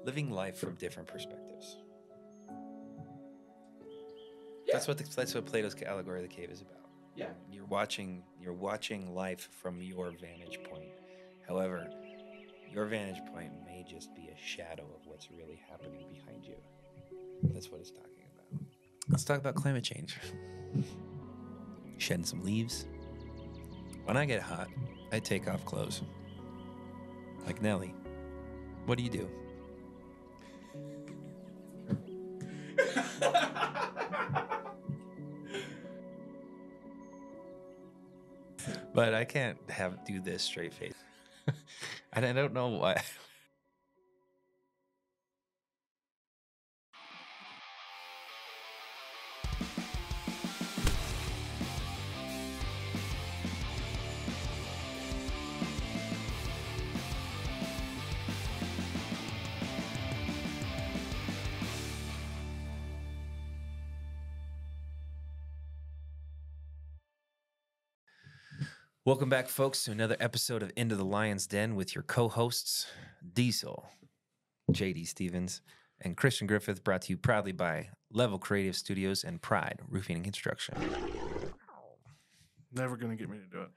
living life from different perspectives. Yeah. That's what Plato's allegory of the cave is about. Yeah. You're watching life from your vantage point. However, your vantage point may just be a shadow of what's really happening behind you. That's what it's talking about. Let's talk about climate change. Shedding some leaves. When I get hot, I take off clothes. Like Nelly. What do you do? But I can't do this straight face. And I don't know why. Welcome back, folks, to another episode of Into the Lion's Den with your co-hosts, Diesel, JD Stevens, and Christian Griffith, brought to you proudly by Level Creative Studios and Pride Roofing and Construction. Never going to get me to do it.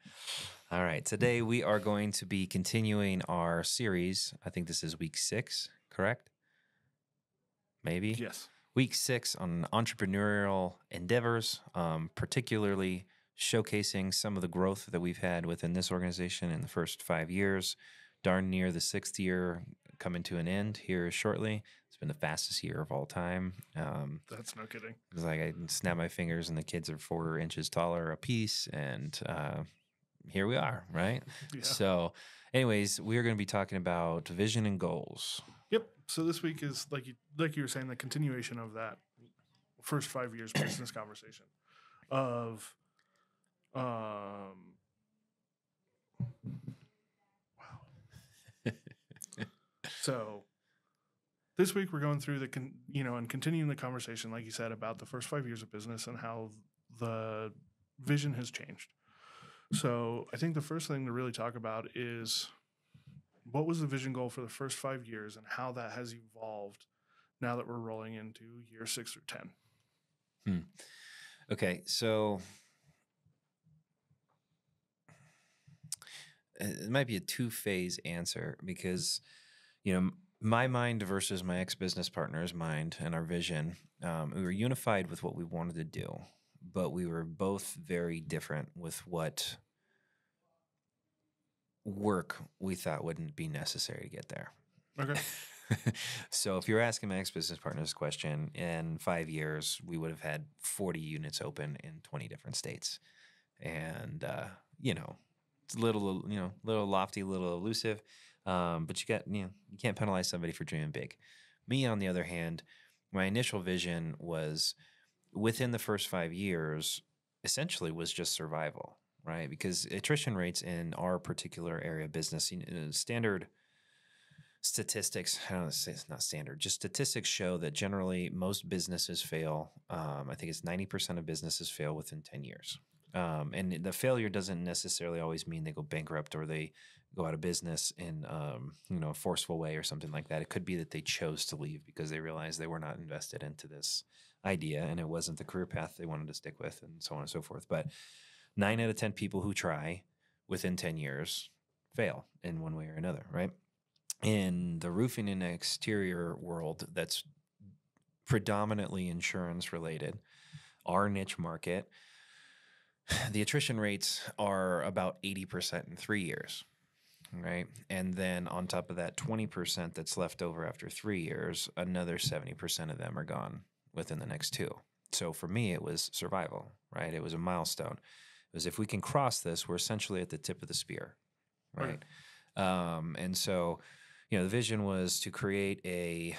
All right, today we are going to be continuing our series. I think this is week 6, correct? Maybe? Yes. Week 6 on entrepreneurial endeavors, particularly showcasing some of the growth that we've had within this organization in the first 5 years, darn near the 6th year coming to an end here shortly. It's been the fastest year of all time. That's no kidding. It's like I snap my fingers and the kids are 4 inches taller a piece, and here we are, right? Yeah. So anyways, we're going to be talking about vision and goals. Yep. So this week is, like you were saying, the continuation of that first 5 years business conversation of wow. So this week we're going through and continuing the conversation, like you said, about the first 5 years of business and how the vision has changed. So I think the first thing to really talk about is what was the vision goal for the first 5 years and how that has evolved now that we're rolling into year 6 through 10. Okay, so it might be a 2-phase answer because, my mind versus my ex-business partner's mind and our vision, we were unified with what we wanted to do, but we were both very different with what work we thought wouldn't be necessary to get there. Okay. So if you're asking my ex-business partner's question, in 5 years, we would have had 40 units open in 20 different states. And, it's a little lofty, a little elusive. But you can't penalize somebody for dreaming big. Me, on the other hand, my initial vision was within the first 5 years, essentially was just survival, right? Because attrition rates in our particular area of business, standard statistics, I don't want to say it's not standard, just statistics show that generally most businesses fail. I think it's 90% of businesses fail within 10 years. And the failure doesn't necessarily always mean they go bankrupt or they go out of business in a forceful way or something like that. It could be that they chose to leave because they realized they were not invested into this idea and it wasn't the career path they wanted to stick with, and so on and so forth. But 9 out of 10 people who try within 10 years fail in one way or another, right? In the roofing and exterior world, that's predominantly insurance related, our niche market, the attrition rates are about 80% in 3 years, right? And then on top of that, 20% that's left over after 3 years, another 70% of them are gone within the next 2. So for me, it was survival, right? It was a milestone. It was, if we can cross this, we're essentially at the tip of the spear, right? And so, the vision was to create a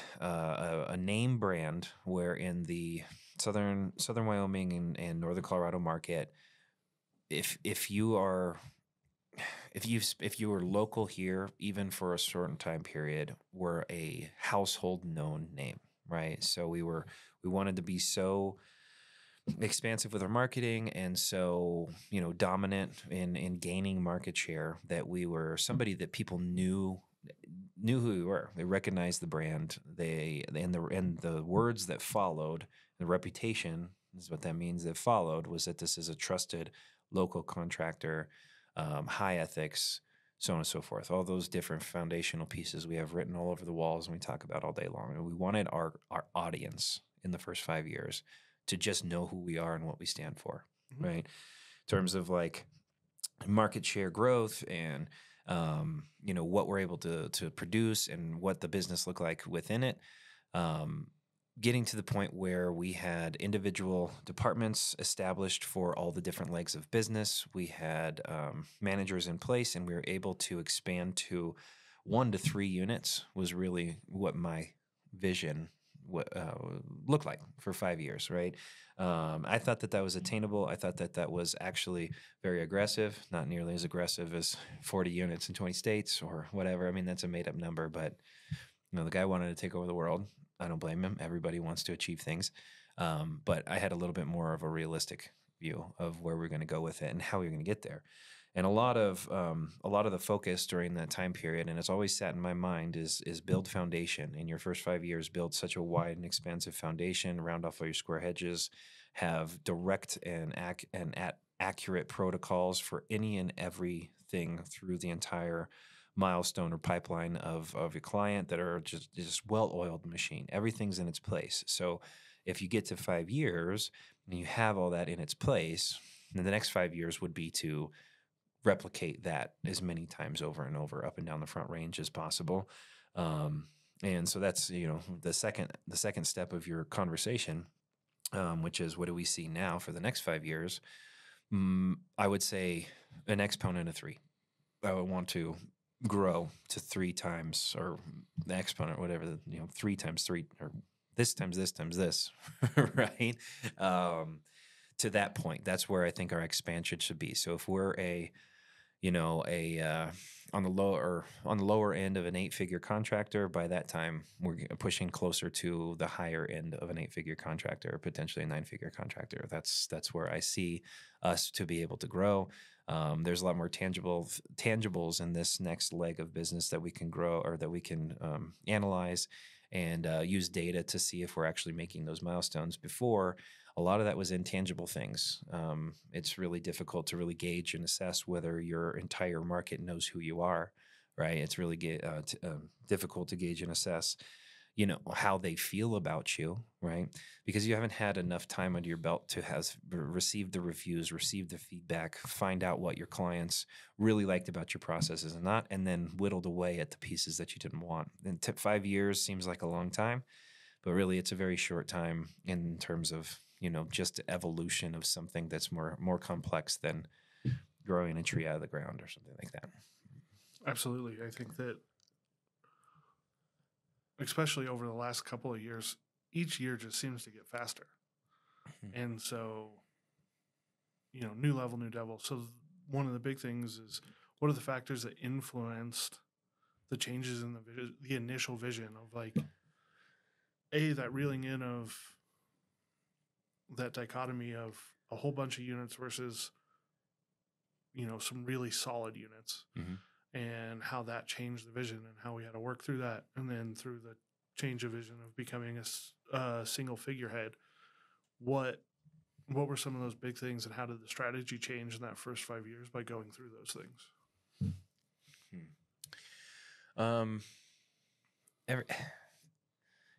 name brand where in the southern Wyoming and northern Colorado market, if you are local here, even for a certain time period, we're a household known name, right? So we wanted to be so expansive with our marketing and so, dominant in gaining market share that we were somebody that people knew knew who we were. They recognized the brand. They and the words that followed, the reputation is what that means. That followed was that this is a trusted local contractor, high ethics, so on and so forth. All those different foundational pieces we have written all over the walls and we talk about all day long. And we wanted our audience in the first 5 years to just know who we are and what we stand for, right? In terms of like market share growth and what we're able to produce and what the business looked like within it. Getting to the point where we had individual departments established for all the different legs of business. We had managers in place, and we were able to expand to 1 to 3 units was really what my vision looked like for 5 years, right? I thought that was attainable. I thought that was actually very aggressive, not nearly as aggressive as 40 units in 20 states or whatever. I mean, that's a made up number, but the guy wanted to take over the world. I don't blame him. Everybody wants to achieve things. But I had a little bit more of a realistic view of where we're going to go with it and how we're going to get there. And a lot of the focus during that time period, and it's always sat in my mind, is build foundation. In your first 5 years, build such a wide and expansive foundation, round off all your square hedges, have direct and accurate protocols for any and everything through the entire milestone or pipeline of your client that are just well-oiled machine. Everything's in its place. So if you get to 5 years and you have all that in its place, then the next 5 years would be to replicate that as many times over and over up and down the front range as possible. And so that's, the second step of your conversation, which is what do we see now for the next 5 years? I would say an exponent of 3. I would want to grow to 3 times, or the exponent, whatever, 3 times 3, or this times this times this, right? To that point, that's where I think our expansion should be. So if we're on the lower end of an 8-figure contractor, by that time we're pushing closer to the higher end of an 8-figure contractor, or potentially a 9-figure contractor. That's where I see us to be able to grow. There's a lot more tangibles in this next leg of business that we can grow, or that we can analyze and use data to see if we're actually making those milestones. Before, a lot of that was intangible things. It's really difficult to really gauge and assess whether your entire market knows who you are, right? It's really difficult to gauge and assess how they feel about you, right? Because you haven't had enough time under your belt to have received the reviews, received the feedback, find out what your clients really liked about your processes and not, and then whittled away at the pieces that you didn't want. And 5 years seems like a long time, but really it's a very short time in terms of, just evolution of something that's more complex than growing a tree out of the ground or something like that. Absolutely. I think that, especially over the last couple of years, each year just seems to get faster. Mm-hmm. And so, new level, new devil. So one of the big things is, what are the factors that influenced the changes in the initial vision of, like, that reeling in of that dichotomy of a whole bunch of units versus, some really solid units. Mm-hmm. And how that changed the vision and how we had to work through that. And then through the change of vision of becoming a single figurehead, what were some of those big things, and how did the strategy change in that first 5 years by going through those things?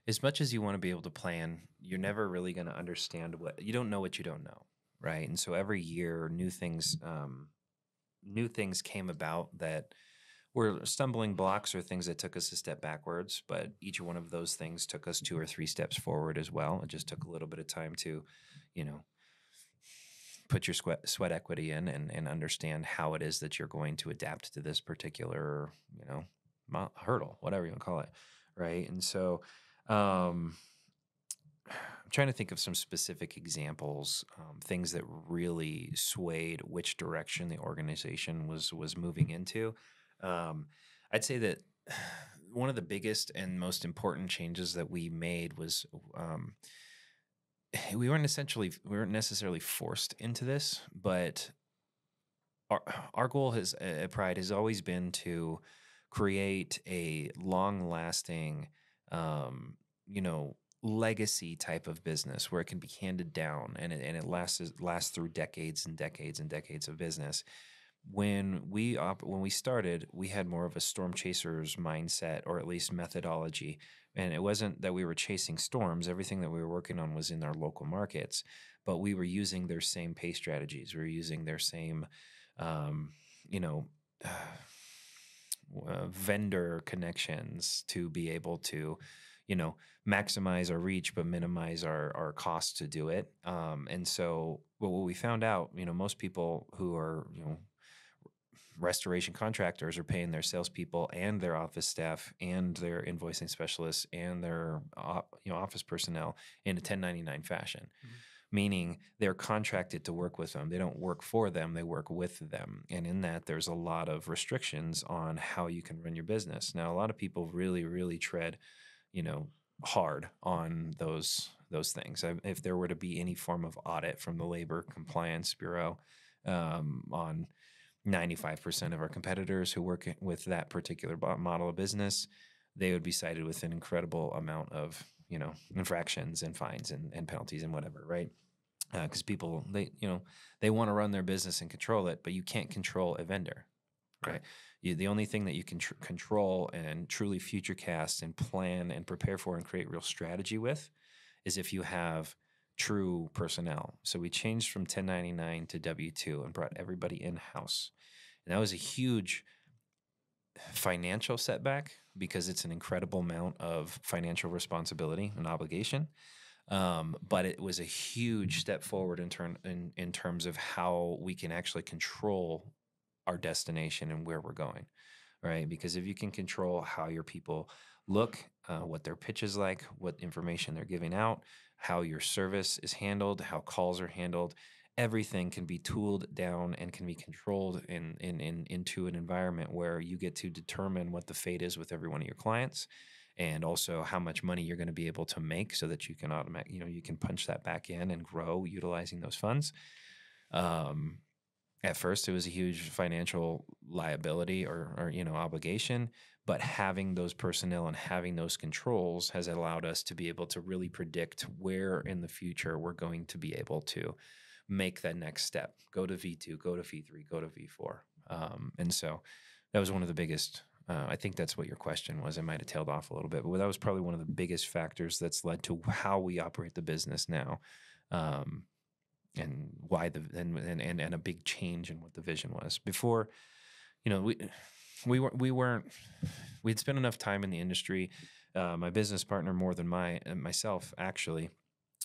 As much as you want to be able to plan, you're never really going to understand you don't know what you don't know, right? And so every year, new things came about that were stumbling blocks or things that took us a step backwards, but each one of those things took us 2 or 3 steps forward as well. It just took a little bit of time to, put your sweat equity in and understand how it is that you're going to adapt to this particular, hurdle, whatever you want to call it, right? And so I'm trying to think of some specific examples, things that really swayed which direction the organization was moving into. I'd say that one of the biggest and most important changes that we made was we weren't necessarily forced into this, but our goal at Pride has always been to create a long-lasting, um, you know, legacy type of business where it can be handed down and it lasts through decades and decades and decades of business. When we started, we had more of a storm chasers mindset, or at least methodology. And it wasn't that we were chasing storms. Everything that we were working on was in our local markets, but we were using their same pay strategies. We were using their same, um, you know, vendor connections to be able to, maximize our reach but minimize our costs to do it. And so, well, what we found out, most people who are, restoration contractors are paying their salespeople and their office staff and their invoicing specialists and their office personnel in a 1099 fashion, meaning they're contracted to work with them. They don't work for them, they work with them. And in that, there's a lot of restrictions on how you can run your business. Now, a lot of people really, really tread, hard on those things. If there were to be any form of audit from the Labor Compliance Bureau on 95% of our competitors who work with that particular model of business, they would be cited with an incredible amount of, infractions and fines and penalties and whatever, right? Because people, they want to run their business and control it, but you can't control a vendor, right? The only thing that you can control and truly future cast and plan and prepare for and create real strategy with is if you have true personnel. So we changed from 1099 to W-2 and brought everybody in-house. And that was a huge financial setback because it's an incredible amount of financial responsibility and obligation. But it was a huge step forward in terms of how we can actually control our destination and where we're going, right? Because if you can control how your people look, what their pitch is like, what information they're giving out, how your service is handled, how calls are handled, everything can be tooled down and can be controlled into an environment where you get to determine what the fate is with every one of your clients, and also how much money you're going to be able to make so that you can you can punch that back in and grow utilizing those funds. At first, it was a huge financial liability or obligation, but having those personnel and having those controls has allowed us to be able to really predict where in the future we're going to be able to make that next step, go to V2, go to V3, go to V4. And so that was one of the biggest, I think that's what your question was. I might have tailed off a little bit, but that was probably one of the biggest factors that's led to how we operate the business now. And why and a big change in what the vision was. Before, we'd spent enough time in the industry, my business partner more than myself actually,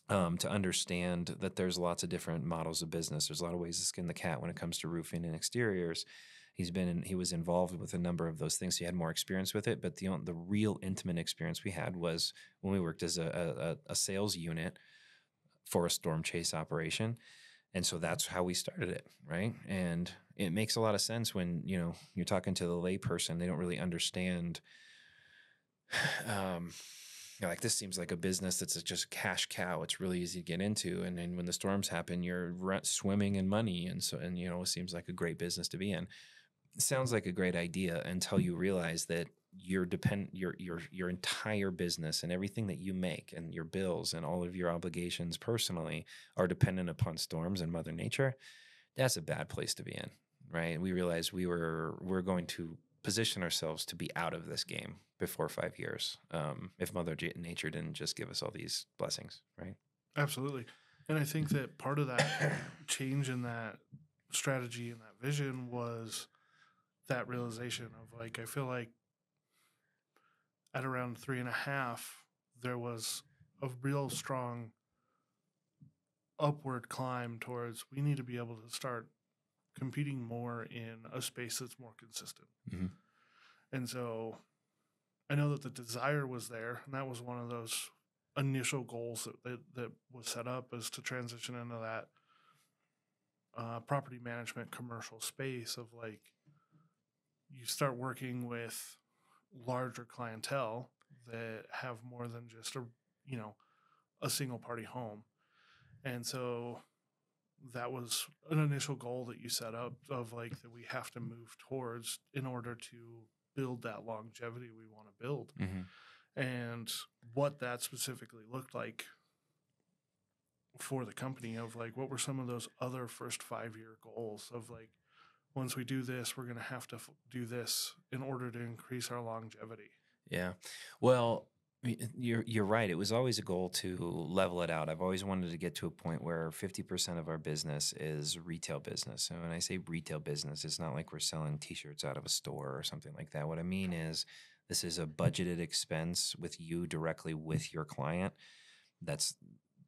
to understand that there's lots of different models of business. There's a lot of ways to skin the cat when it comes to roofing and exteriors. He was involved with a number of those things. So he had more experience with it, but the real intimate experience we had was when we worked as a sales unit for a storm chase operation. And so that's how we started it, right? And it makes a lot of sense when, you're talking to the layperson, they don't really understand, like, this seems like a business that's just a cash cow. It's really easy to get into. And then when the storms happen, you're swimming in money. And so, it seems like a great business to be in. It sounds like a great idea until you realize that your entire business and everything that you make and your bills and all of your obligations personally are dependent upon storms and Mother Nature. That's a bad place to be in, right? We realized we're going to position ourselves to be out of this game before 5 years, if Mother Nature didn't just give us all these blessings, right? Absolutely. And I think that part of that change in that strategy and that vision was that realization of, like, I feel like at around 3.5, there was a real strong upward climb towards we need to be able to start competing more in a space that's more consistent. Mm-hmm. And so I know that the desire was there, and that was one of those initial goals that was set up, is to transition into that property management commercial space of, like, you start working with larger clientele that have more than just a single party home. And so that was an initial goal that you set up of, like, that we have to move towards in order to build that longevity we want to build. Mm-hmm. And what that specifically looked like for the company, of like, what were some of those other first 5-year goals of like, once we do this, we're going to have to do this in order to increase our longevity. Yeah. Well, you're right. It was always a goal to level it out. I've always wanted to get to a point where 50% of our business is retail business. And when I say retail business, it's not like we're selling t-shirts out of a store or something like that. What I mean is this is a budgeted expense with you directly with your client. That's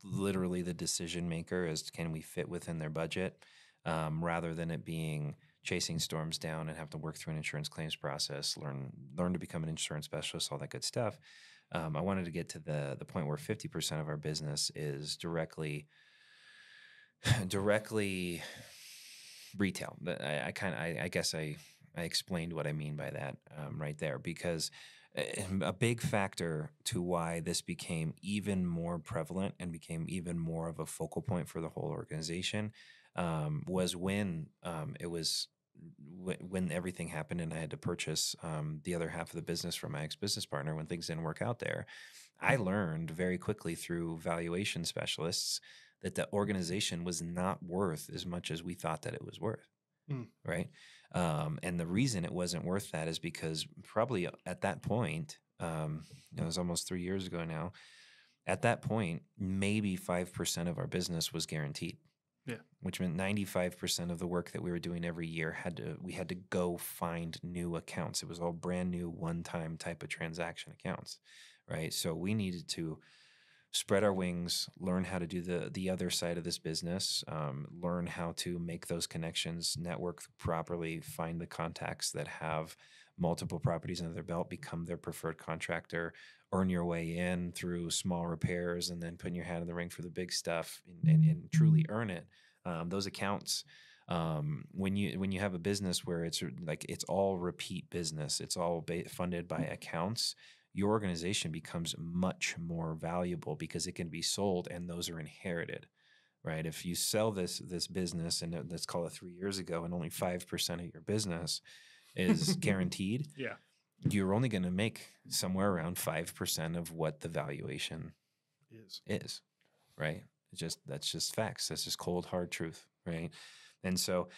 literally the decision maker, is can we fit within their budget, rather than it being chasing storms down and have to work through an insurance claims process, learn to become an insurance specialist, all that good stuff. I wanted to get to the point where 50% of our business is directly retail. I guess I explained what I mean by that right there, because a big factor to why this became even more prevalent and became even more of a focal point for the whole organization was when when everything happened and I had to purchase the other half of the business from my ex-business partner. When things didn't work out there, I learned very quickly through valuation specialists that the organization was not worth as much as we thought that it was worth. Right. And the reason it wasn't worth that is because probably at that point, it was almost 3 years ago now. At that point, maybe 5% of our business was guaranteed. Yeah. Which meant 95% of the work that we were doing every year we had to go find new accounts. It was all brand new, one-time type of transaction accounts, right? So we needed to spread our wings, learn how to do the other side of this business, learn how to make those connections, network properly, find the contacts that have multiple properties under their belt, become their preferred contractor, earn your way in through small repairs, and then putting your hat in the ring for the big stuff and truly earn it. Those accounts, when you have a business where it's like it's all repeat business, it's all funded by accounts, your organization becomes much more valuable because it can be sold and those are inherited, right? If you sell this business, and let's call it 3 years ago, and only 5% of your business is guaranteed, yeah, you're only going to make somewhere around 5% of what the valuation is, right? That's just facts. That's just cold, hard truth, right? And so,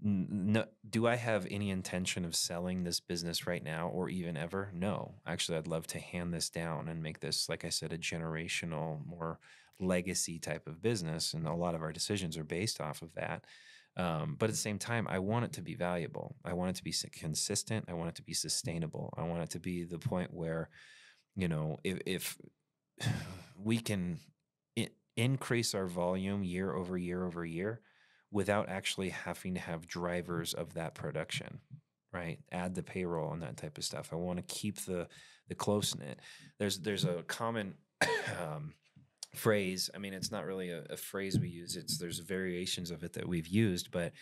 no, do I have any intention of selling this business right now or even ever? No. Actually, I'd love to hand this down and make this, like I said, a generational, more legacy type of business. And a lot of our decisions are based off of that. But at the same time, I want it to be valuable. I want it to be consistent. I want it to be sustainable. I want it to be the point where, if we can increase our volume year over year over year without actually having to have drivers of that production, right? Add the payroll and that type of stuff. I want to keep the close knit. There's a common phrase. I mean, it's not really a phrase we use. There's variations of it that we've used, but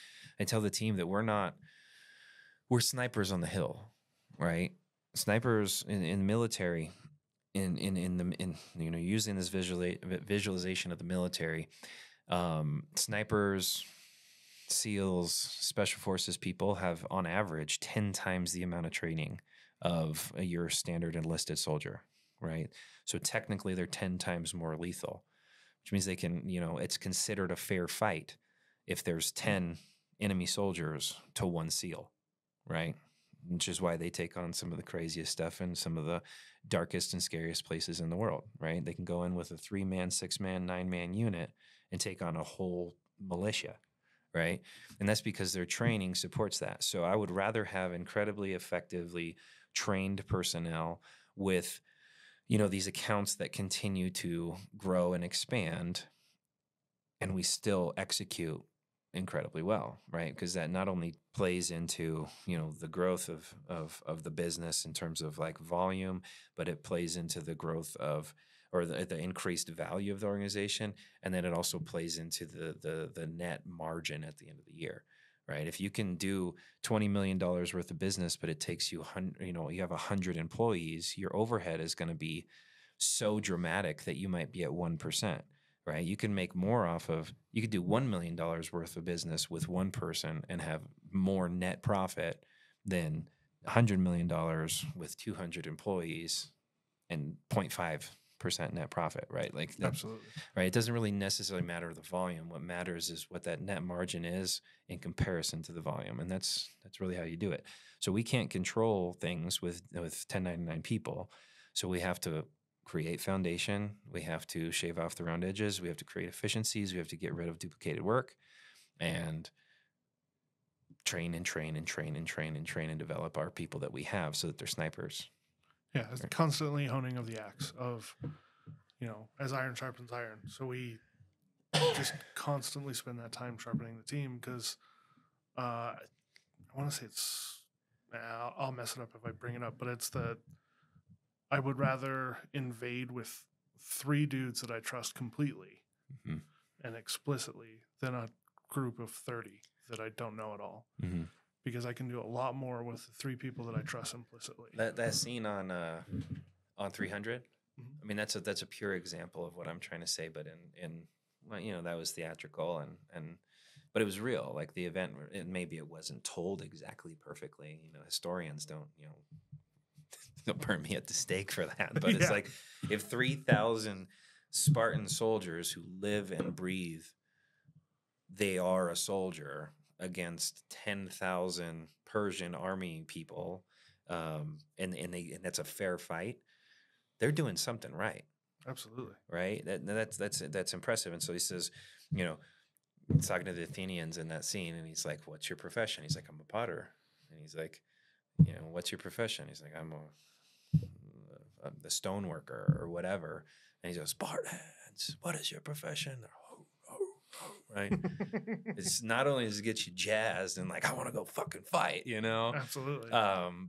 I tell the team that we're snipers on the hill, right? Snipers in the military, using this visualization of the military, snipers, SEALs, special forces people have on average 10 times the amount of training of your standard enlisted soldier, right? So technically they're 10 times more lethal, which means they can, it's considered a fair fight if there's 10 enemy soldiers to one SEAL, right? Which is why they take on some of the craziest stuff in some of the darkest and scariest places in the world, right? They can go in with a 3-man, 6-man, 9-man unit and take on a whole militia, right? And that's because their training supports that. So I would rather have incredibly effectively trained personnel with, these accounts that continue to grow and expand, and we still execute incredibly well, right? Because that not only plays into, the growth of the business in terms of like volume, but it plays into the growth of, or the increased value of the organization. And then it also plays into the net margin at the end of the year, right? If you can do $20 million worth of business, but it takes you, you have 100 employees, your overhead is going to be so dramatic that you might be at 1%. Right? You can make more you could do $1 million worth of business with one person and have more net profit than $100 million with 200 employees and 0.5% net profit, right? Like that, Absolutely. right? It doesn't really necessarily matter the volume. What matters is what that net margin is in comparison to the volume, and that's really how you do it. So we can't control things with 1099 people. So we have to create foundation. We have to shave off the round edges. We have to create efficiencies. We have to get rid of duplicated work, and train and train and train and train and train and develop our people that we have so that they're snipers. Yeah, it's constantly honing of the axe of, as iron sharpens iron. So we just constantly spend that time sharpening the team because I want to say I'll mess it up if I bring it up, but it's that I would rather invade with 3 dudes that I trust completely and explicitly than a group of 30 that I don't know at all. Because I can do a lot more with the 3 people that I trust implicitly. That scene on 300, I mean that's a pure example of what I'm trying to say. But in that was theatrical but it was real. Like the event, maybe it wasn't told exactly perfectly. Historians don't they'll burn me at the stake for that. But it's like if 3,000 Spartan soldiers who live and breathe, they are a soldier against 10,000 Persian army people, and that's a fair fight. They're doing something right. Absolutely. Right. That's impressive. And so he says, he's talking to the Athenians in that scene, and he's like, "What's your profession?" He's like, "I'm a potter." And he's like, "What's your profession?" He's like, "I'm a stone worker or whatever." And he goes, "Spartans, what is your profession?" Right? It's not only does it get you jazzed and like I want to go fucking fight, Absolutely.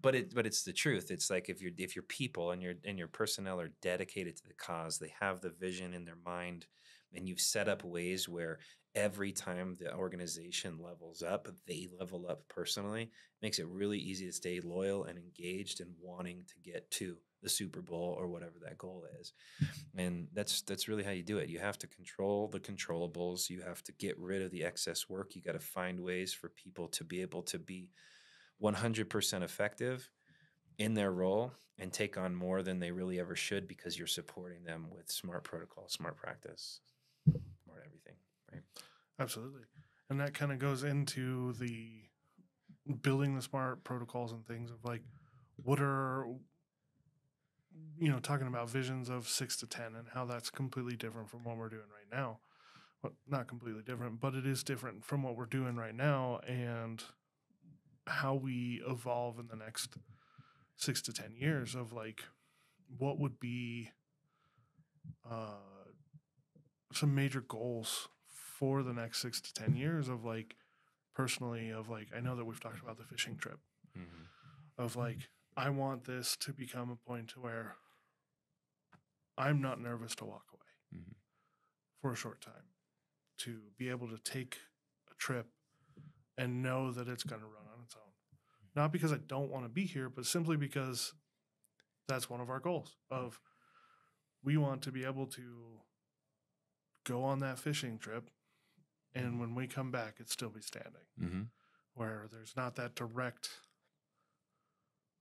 But it's the truth. It's like if your people and your personnel are dedicated to the cause, they have the vision in their mind, and you've set up ways where every time the organization levels up, they level up personally. It makes it really easy to stay loyal and engaged and wanting to get to the Super Bowl or whatever that goal is. And that's really how you do it. You have to control the controllables. You have to get rid of the excess work. You got to find ways for people to be able to be 100% effective in their role and take on more than they really ever should because you're supporting them with smart protocol, smart practice, smart everything, right? Absolutely. And that kind of goes into the building the smart protocols and things of like, what are, talking about visions of 6 to 10 and how that's completely different from what we're doing right now. Well, not completely different, but it is different from what we're doing right now and how we evolve in the next 6 to 10 years of like, what would be some major goals for the next 6 to 10 years of like, personally, of like, I know that we've talked about the fishing trip of like, I want this to become a point to where I'm not nervous to walk away for a short time, to be able to take a trip and know that it's going to run on its own. Not because I don't want to be here, but simply because that's one of our goals of we want to be able to go on that fishing trip, and when we come back, it still be standing. Where there's not that direct,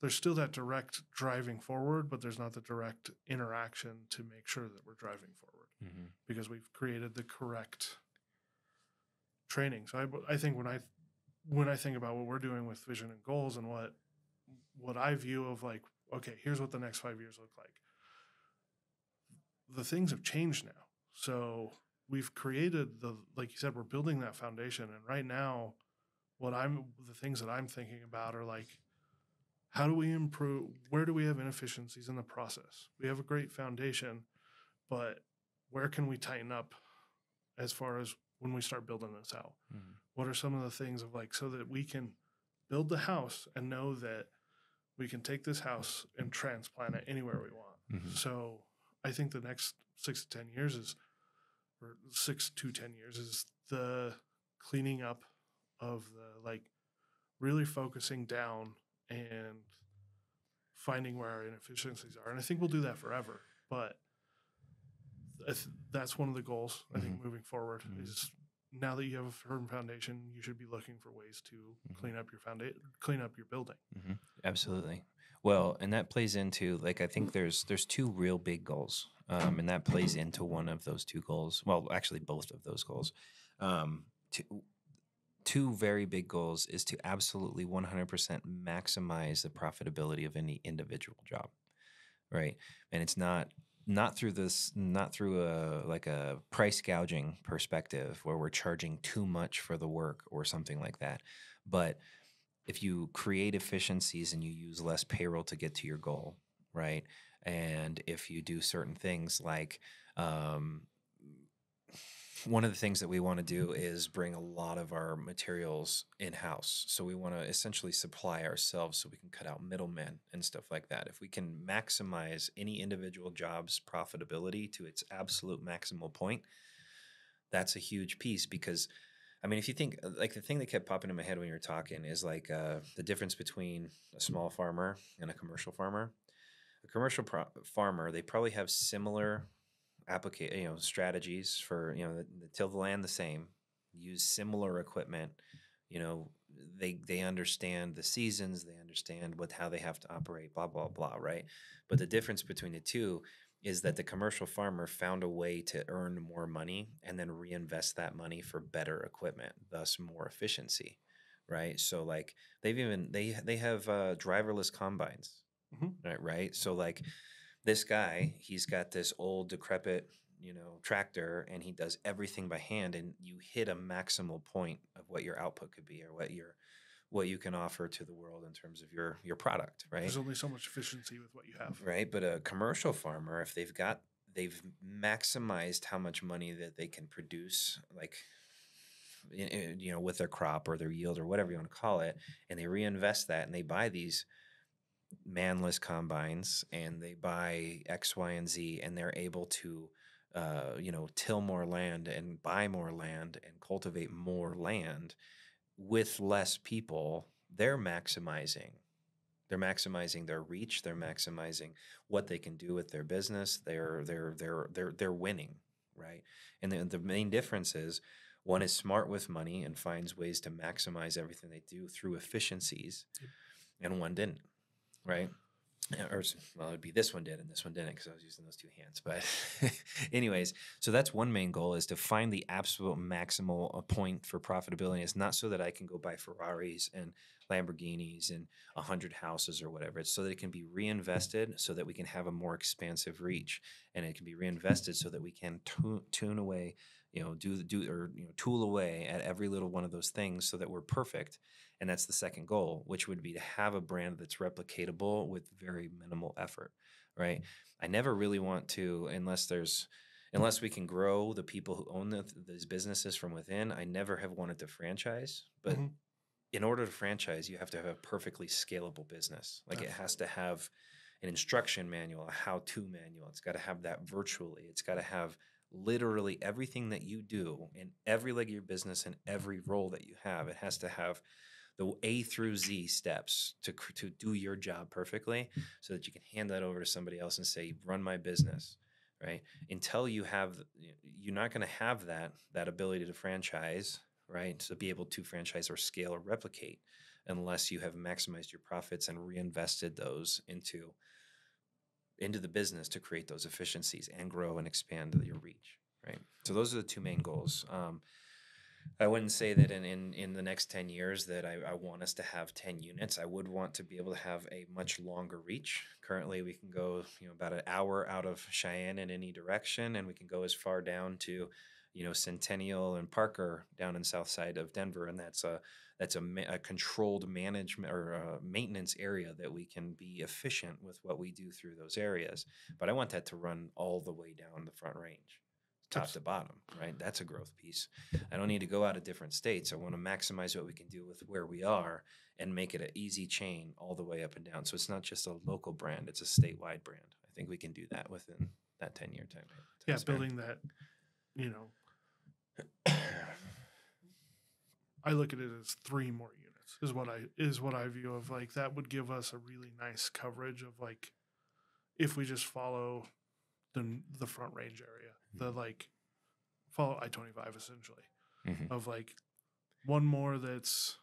there's still that direct driving forward, but there's not the direct interaction to make sure that we're driving forward because we've created the correct training. So I think when I think about what we're doing with vision and goals and what I view of like, okay, here's what the next 5 years look like. The things have changed now. So we've created like you said, we're building that foundation. And right now, the things that I'm thinking about are like, how do we improve? Where do we have inefficiencies in the process? We have a great foundation, but where can we tighten up as far as when we start building this out? What are some of the things of like, so that we can build the house and know that we can take this house and transplant it anywhere we want. So I think the next 6 to 10 years is the cleaning up of the like really focusing down and finding where our inefficiencies are. And I think we'll do that forever. But that's one of the goals, I think, moving forward is now that you have a firm foundation, you should be looking for ways to clean up your foundation, clean up your building. Absolutely. Well, and that plays into, like, I think there's two real big goals, and that plays into one of those two goals. Well, actually, both of those goals. Two very big goals is to absolutely 100% maximize the profitability of any individual job, right? And it's not through a like a price gouging perspective where we're charging too much for the work or something like that, but if you create efficiencies and you use less payroll to get to your goal, right? And if you do certain things like, one of the things that we want to do is bring a lot of our materials in-house. So we want to essentially supply ourselves so we can cut out middlemen and stuff like that. If we can maximize any individual job's profitability to its absolute maximal point, that's a huge piece. Because I mean, if you think, like, the thing that kept popping in my head when you were talking is like the difference between a small farmer and a commercial farmer. A commercial farmer, they probably have similar strategies for, they till the land the same, use similar equipment. They understand the seasons, they understand how they have to operate, blah blah blah, right? But the difference between the two is that the commercial farmer found a way to earn more money and then reinvest that money for better equipment, thus more efficiency, right? So like they have driverless combines, right? So like this guy, he's got this old decrepit, tractor, and he does everything by hand, and you hit a maximal point of what your output could be, or what you can offer to the world in terms of your product, right? There's only so much efficiency with what you have. Right. But a commercial farmer, if they've maximized how much money that they can produce, like, with their crop or their yield or whatever you want to call it, and they reinvest that and they buy these manless combines and they buy X, Y, and Z, and they're able to, till more land and buy more land and cultivate more land with less people. They're maximizing their reach. They're maximizing what they can do with their business. They're winning, right? And the main difference is one is smart with money and finds ways to maximize everything they do through efficiencies, and one didn't, right? Or, well, it'd be this one did and this one didn't because I was using those two hands. But anyways, so that's one main goal, is to find the absolute maximal point for profitability. It's not so that I can go buy Ferraris and Lamborghinis and 100 houses or whatever. It's so that it can be reinvested so that we can have a more expansive reach, and it can be reinvested so that we can tune away, tool away at every little one of those things so that we're perfect. And that's the second goal, which would be to have a brand that's replicatable with very minimal effort, right? I never really want to, unless we can grow the people who own these businesses from within, I never have wanted to franchise. But in order to franchise, you have to have a perfectly scalable business. Like, it has to have an instruction manual, a how-to manual. It's got to have that virtually. It's got to have literally everything that you do in every leg of your business and every role that you have. It has to have the A through Z steps to do your job perfectly, so that you can hand that over to somebody else and say, run my business, right? Until you're not going to have that ability to franchise, right? To be able to franchise or scale or replicate, unless you have maximized your profits and reinvested those into the business to create those efficiencies and grow and expand your reach, right? So those are the two main goals. I wouldn't say that in the next 10 years that I want us to have 10 units. I would want to be able to have a much longer reach. Currently, we can go, about an hour out of Cheyenne in any direction, and we can go as far down to, Centennial and Parker down in south side of Denver, and that's a controlled management or maintenance area that we can be efficient with what we do through those areas. But I want that to run all the way down the Front Range, top to bottom, right? That's a growth piece. I don't need to go out of different states. I want to maximize what we can do with where we are and make it an easy chain all the way up and down. So it's not just a local brand, it's a statewide brand. I think we can do that within that 10-year time. Yeah, building that, I look at it as 3 more units is what I view of, like, that would give us a really nice coverage of, like, if we just follow the Front Range area, follow I-25 essentially. Hmm. of like one more that's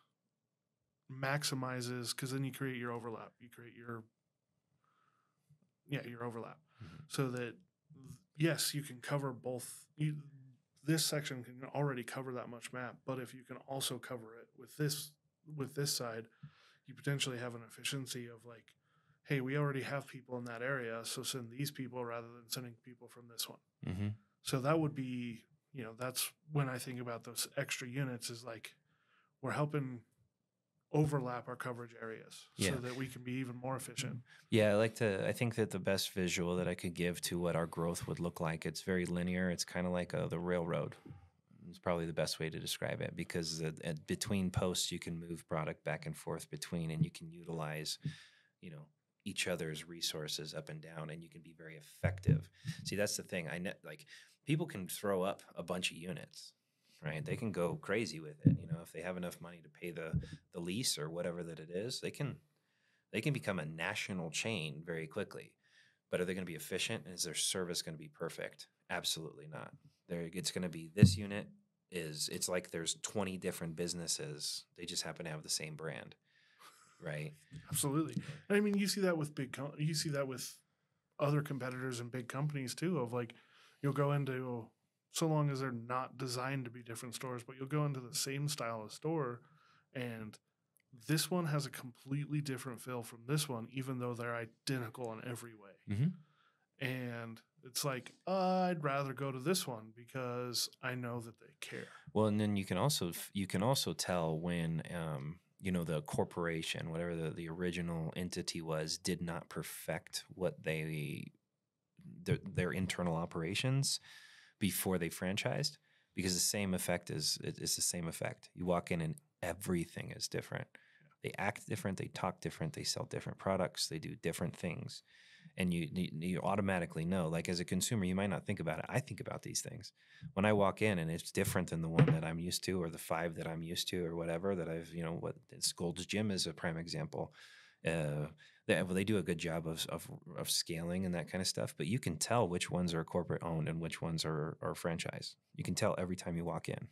maximizes, because then you create your overlap. You create your overlap, Hmm. so that yes, you can cover both. This section can already cover that much map, but if you can also cover it with this side, you potentially have an efficiency of like, hey, we already have people in that area, so send these people rather than sending people from this one. Hmm. So that would be, that's when I think about those extra units is like we're helping overlap our coverage areas so Yeah. that we can be even more efficient. Yeah, I think that the best visual that I could give to what our growth would look like, it's very linear. It's kind of like the railroad. It's probably the best way to describe it because between posts, you can move product back and forth between, and you can utilize, you know, each other's resources up and down, and you can be very effective. See, that's the thing. Like people can throw up a bunch of units, right? They can go crazy with it. If they have enough money to pay the lease or whatever that it is, they can become a national chain very quickly. But are they going to be efficient? Is their service going to be perfect? Absolutely not. It's going to be this unit it's like there's 20 different businesses. They just happen to have the same brand, right? Absolutely. And I mean, you see that with you see that with other competitors and big companies too. Of like, you'll go into, so long as they're not designed to be different stores, but you'll go into the same style of store, and this one has a completely different feel from this one, even though they're identical in every way. Mm-hmm. And it's like, I'd rather go to this one because I know that they care. Well, and then you can also tell when the corporation, whatever the original entity was, did not perfect what their internal operations before they franchised, because the same effect is the same effect. You walk in and everything is different. They act different, they talk different, they sell different products, they do different things. And you automatically know, like as a consumer, you might not think about it. I think about these things when I walk in, and it's different than the one that I'm used to, or the five that I'm used to, or whatever that what it's Gold's Gym is a prime example. They do a good job of scaling and that kind of stuff, but you can tell which ones are corporate owned and which ones are franchise. You can tell every time you walk in,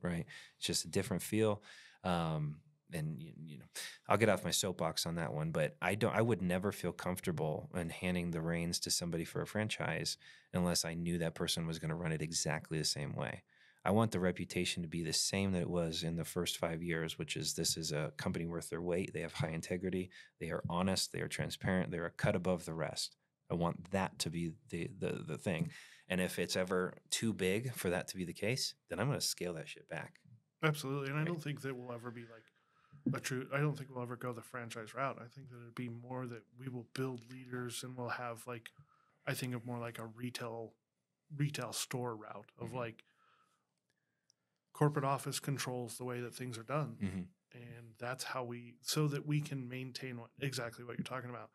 right? It's just a different feel. And I'll get off my soapbox on that one, but I would never feel comfortable in handing the reins to somebody for a franchise unless I knew that person was going to run it exactly the same way. I want the reputation to be the same that it was in the first 5 years, which is this is a company worth their weight. They have high integrity. They are honest. They are transparent. They're a cut above the rest. I want that to be the thing. And if it's ever too big for that to be the case, then I'm going to scale that shit back. Absolutely. And I Right. don't think that we'll ever be like I don't think we'll ever go the franchise route. I think that it'd be more that we will build leaders and we'll have like, I think of more like a retail store route of Mhm. like corporate office controls the way that things are done. Mm-hmm. And that's how so that we can maintain exactly what you're talking about.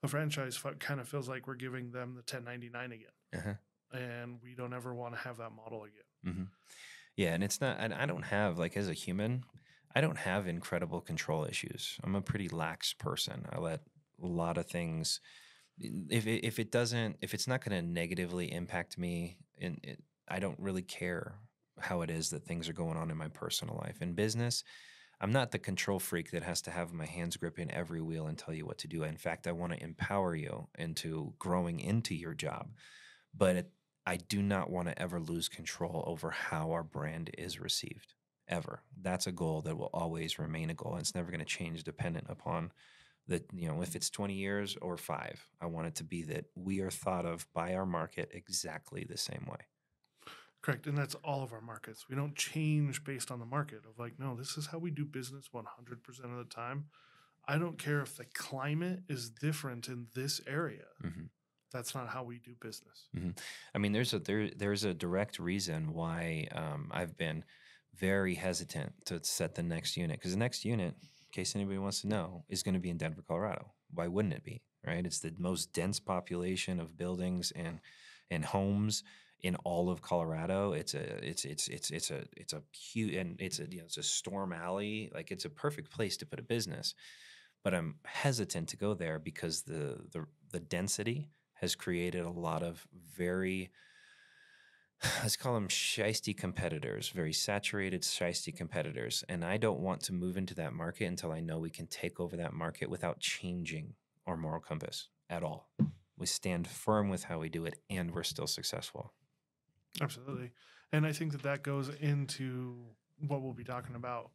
The franchise kind of feels like we're giving them the 1099 again. Uh-huh. And we don't ever want to have that model again. Mm-hmm. Yeah, and it's not. I don't have, like, as a human, I don't have incredible control issues. I'm a pretty lax person. I let a lot of things. If it's not going to negatively impact me, I don't really care how it is that things are going on in my personal life. In business, I'm not the control freak that has to have my hands gripping every wheel and tell you what to do. In fact, I want to empower you into growing into your job. But I do not want to ever lose control over how our brand is received, ever. That's a goal that will always remain a goal. And it's never going to change dependent upon if it's 20 years or 5. I want it to be that we are thought of by our market exactly the same way. Correct. And that's all of our markets. We don't change based on the market of like, no, this is how we do business 100% of the time. I don't care if the climate is different in this area. Mm-hmm. That's not how we do business. Mm-hmm. I mean, there's a direct reason why I've been very hesitant to set the next unit, because the next unit, in case anybody wants to know, is going to be in Denver, Colorado. Why wouldn't it be? Right? It's the most dense population of buildings and homes in all of Colorado. It's a huge, and it's a storm alley. Like, it's a perfect place to put a business. But I'm hesitant to go there because the density has created a lot of very let's call them shiesty competitors, very saturated shiesty competitors. And I don't want to move into that market until I know we can take over that market without changing our moral compass at all. We stand firm with how we do it, and we're still successful. Absolutely. And I think that goes into what we'll be talking about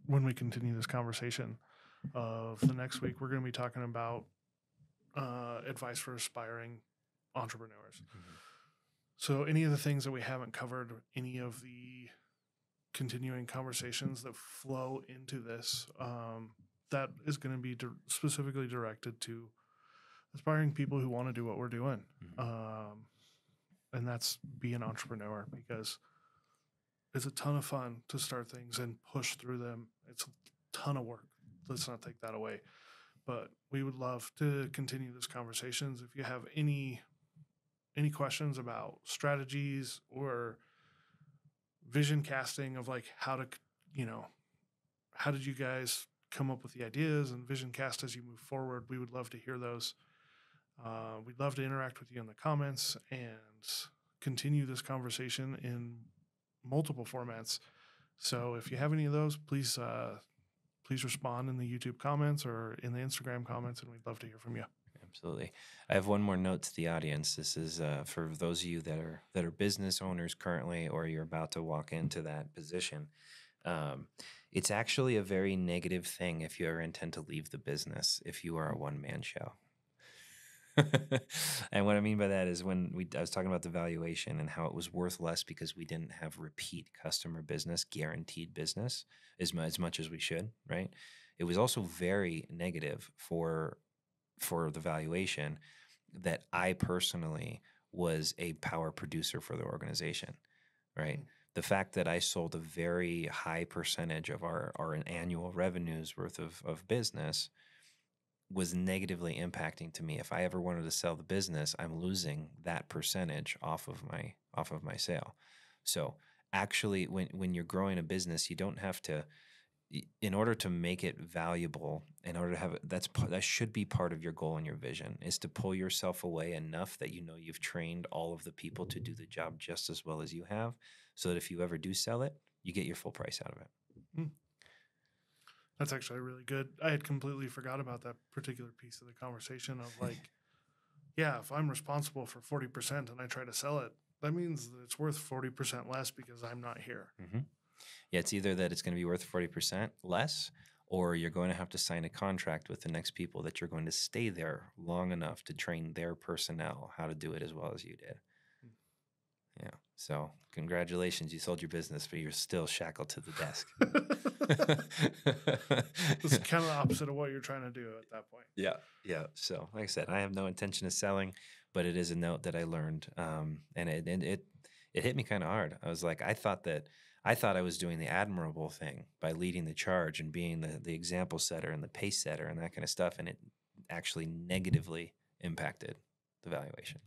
when we continue this conversation of the next week. We're going to be talking about advice for aspiring entrepreneurs. Mm-hmm. So any of the things that we haven't covered, any of the continuing conversations that flow into this, that is going to be specifically directed to aspiring people who want to do what we're doing. Mm-hmm. And that's be an entrepreneur, because it's a ton of fun to start things and push through them. It's a ton of work. Let's not take that away. But we would love to continue this conversations. If you have any questions about strategies or vision casting of like how did you guys come up with the ideas and vision cast as you move forward, we would love to hear those. We'd love to interact with you in the comments and continue this conversation in multiple formats. So if you have any of those, please respond in the YouTube comments or in the Instagram comments, and we'd love to hear from you. Absolutely. I have one more note to the audience. This is for those of you that are business owners currently, or you're about to walk into that position. It's actually a very negative thing if you ever intend to leave the business if you are a one-man show. And what I mean by that is I was talking about the valuation and how it was worth less because we didn't have repeat customer business, guaranteed business as much as we should, right? It was also very negative for the valuation that I personally was a power producer for the organization, right? Mm-hmm. The fact that I sold a very high percentage of our annual revenues worth of business was negatively impacting to me. If I ever wanted to sell the business, I'm losing that percentage off of my sale. So actually, when you're growing a business, you don't have to, in order to make it valuable, in order to have it, that should be part of your goal and your vision, is to pull yourself away enough that you know you've trained all of the people to do the job just as well as you have, so that if you ever do sell it, you get your full price out of it. Mm. That's actually really good. I had completely forgot about that particular piece of the conversation of like, yeah, if I'm responsible for 40% and I try to sell it, that means that it's worth 40% less because I'm not here. Mm-hmm. Yeah, it's either that it's going to be worth 40% less, or you're going to have to sign a contract with the next people that you're going to stay there long enough to train their personnel how to do it as well as you did. Yeah. So congratulations, you sold your business, but you're still shackled to the desk. It's kind of the opposite of what you're trying to do at that point. Yeah. Yeah. So like I said, I have no intention of selling, but it is a note that I learned. And it hit me kind of hard. I was like, I thought I was doing the admirable thing by leading the charge and being the example setter and the pace setter and that kind of stuff. And it actually negatively impacted the valuation.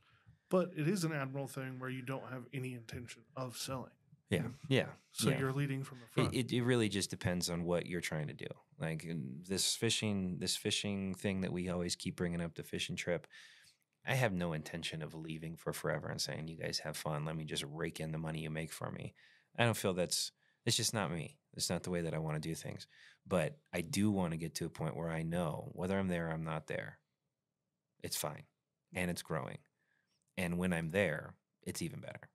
But it is an admirable thing where you don't have any intention of selling. Yeah. Yeah. So yeah. You're leading from the front. It really just depends on what you're trying to do. Like this fishing thing that we always keep bringing up, the fishing trip. I have no intention of leaving for forever and saying, you guys have fun. Let me just rake in the money you make for me. I don't feel it's just not me. It's not the way that I want to do things. But I do want to get to a point where I know whether I'm there or I'm not there, it's fine. And it's growing. And when I'm there, it's even better.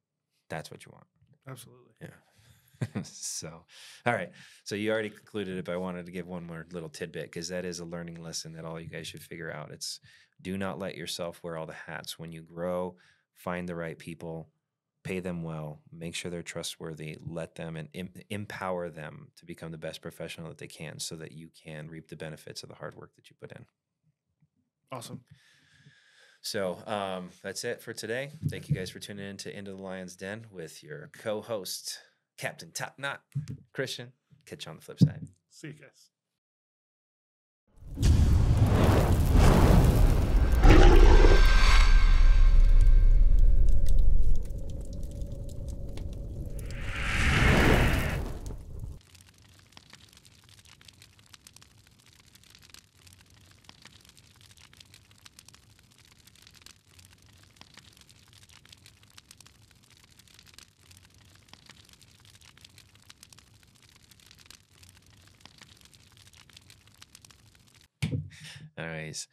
That's what you want. Absolutely. Yeah. So, all right. So you already concluded it, but I wanted to give one more little tidbit because that is a learning lesson that all you guys should figure out. It's do not let yourself wear all the hats. When you grow, find the right people, pay them well, make sure they're trustworthy, let them and empower them to become the best professional that they can so that you can reap the benefits of the hard work that you put in. Awesome. So that's it for today. Thank you guys for tuning in to Into the Lion's Den with your co-host, Captain Top Knot, Christian. Catch you on the flip side. See you guys. Anyways,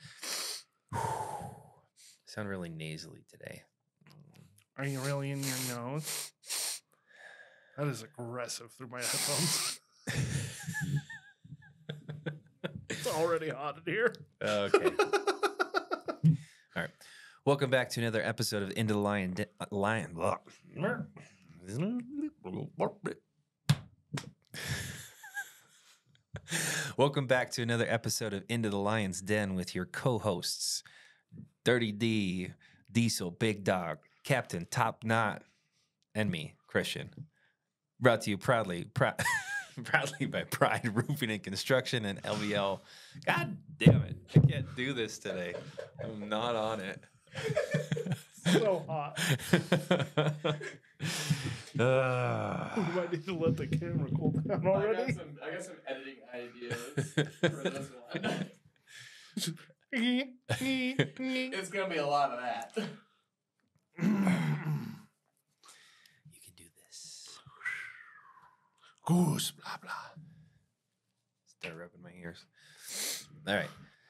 sound really nasally today. Are you really in your nose? That is aggressive through my headphones. It's already hot in here. Okay. All right. Welcome back to another episode of Into the Lion. Welcome back to another episode of Into the Lion's Den with your co-hosts, Dirty D, Diesel, Big Dog, Captain Top Knot, and me, Christian. Brought to you proudly by Pride Roofing and Construction and LVL. God damn it. I can't do this today. I'm not on it. So hot. We might need to let the camera cool down already. I got some editing ideas for this one. It's gonna be a lot of that. You can do this. Goose, blah, blah. Start rubbing my ears. All right.